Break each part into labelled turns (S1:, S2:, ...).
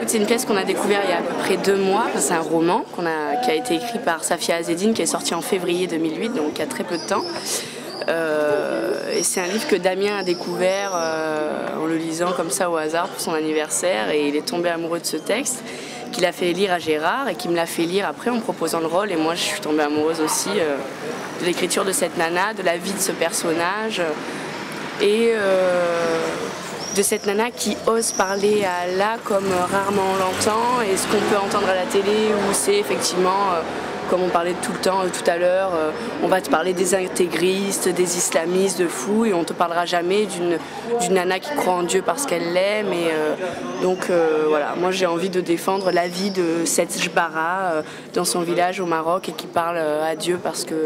S1: C'est une pièce qu'on a découvert il y a à peu près 2 mois. C'est un roman qui a été écrit par Safia Azzeddine, qui est sorti en février 2008, donc il y a très peu de temps. Et c'est un livre que Damien a découvert en le lisant comme ça au hasard pour son anniversaire, et il est tombé amoureux de ce texte, qu'il a fait lire à Gérard et qui me l'a fait lire après en me proposant le rôle. Et moi je suis tombée amoureuse aussi de l'écriture de cette nana, de la vie de ce personnage et de cette nana qui ose parler à Allah comme rarement on l'entend, et ce qu'on peut entendre à la télé où c'est effectivement, comme on parlait tout le temps tout à l'heure, on va te parler des intégristes, des islamistes, de fous, et on te parlera jamais d'une nana qui croit en Dieu parce qu'elle l'aime. Et donc voilà, moi j'ai envie de défendre la vie de cette Jbara dans son village au Maroc, et qui parle à Dieu parce qu'il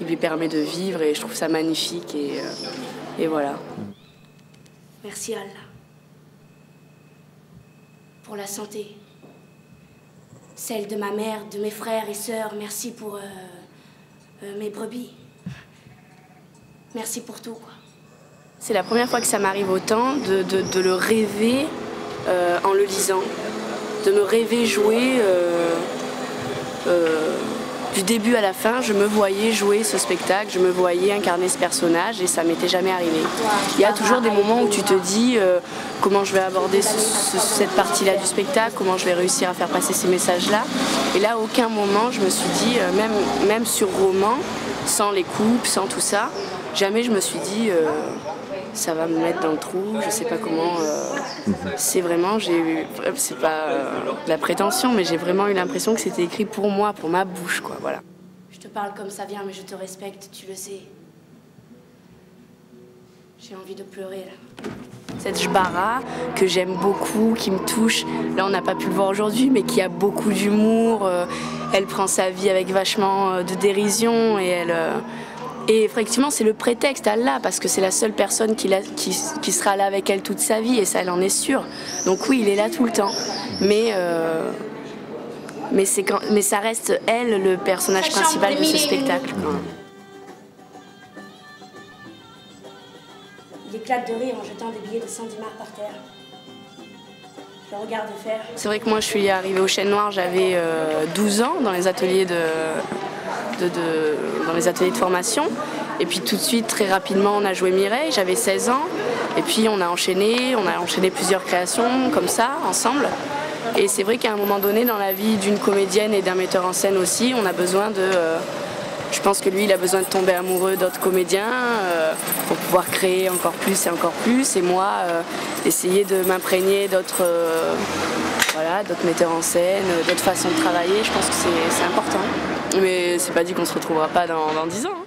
S1: lui permet de vivre, et je trouve ça magnifique, et voilà.
S2: Merci Allah pour la santé, celle de ma mère, de mes frères et sœurs. Merci pour mes brebis. Merci pour tout, quoi.
S1: C'est la première fois que ça m'arrive autant de le rêver en le lisant, de me rêver jouer du début à la fin. Je me voyais jouer ce spectacle, je me voyais incarner ce personnage, et ça m'était jamais arrivé. Il y a toujours des moments où tu te dis comment je vais aborder cette partie-là du spectacle, comment je vais réussir à faire passer ces messages-là. Et là, à aucun moment, je me suis dit, même sur roman, sans les coupes, sans tout ça, jamais je me suis dit ça va me mettre dans le trou, je sais pas comment. C'est vraiment, c'est pas de la prétention, mais j'ai vraiment eu l'impression que c'était écrit pour moi, pour ma bouche, quoi, voilà.
S2: Je te parle comme ça vient, mais je te respecte, tu le sais. J'ai envie de pleurer, là.
S1: Cette Jbara que j'aime beaucoup, qui me touche, là on n'a pas pu le voir aujourd'hui, mais qui a beaucoup d'humour, elle prend sa vie avec vachement de dérision, et effectivement, c'est le prétexte à Allah, parce que c'est la seule personne qui sera là avec elle toute sa vie, et ça, elle en est sûre. Donc oui, il est là tout le temps. Mais ça reste elle, le personnage principal de ce spectacle.
S2: Il éclate de rire en jetant des billets de 110 marks par terre. Je le regarde faire.
S1: C'est vrai que moi, je suis arrivée au Chêne Noir, j'avais 12 ans dans les ateliers de formation, et puis tout de suite, très rapidement, on a joué Mireille, j'avais 16 ans, et puis on a enchaîné plusieurs créations comme ça, ensemble. Et c'est vrai qu'à un moment donné, dans la vie d'une comédienne et d'un metteur en scène aussi, on a besoin de... je pense que lui, il a besoin de tomber amoureux d'autres comédiens pour pouvoir créer encore plus, et moi, essayer de m'imprégner d'autres metteurs en scène, d'autres façons de travailler. Je pense que c'est important. Mais c'est pas dit qu'on se retrouvera pas dans 10 ans. Hein.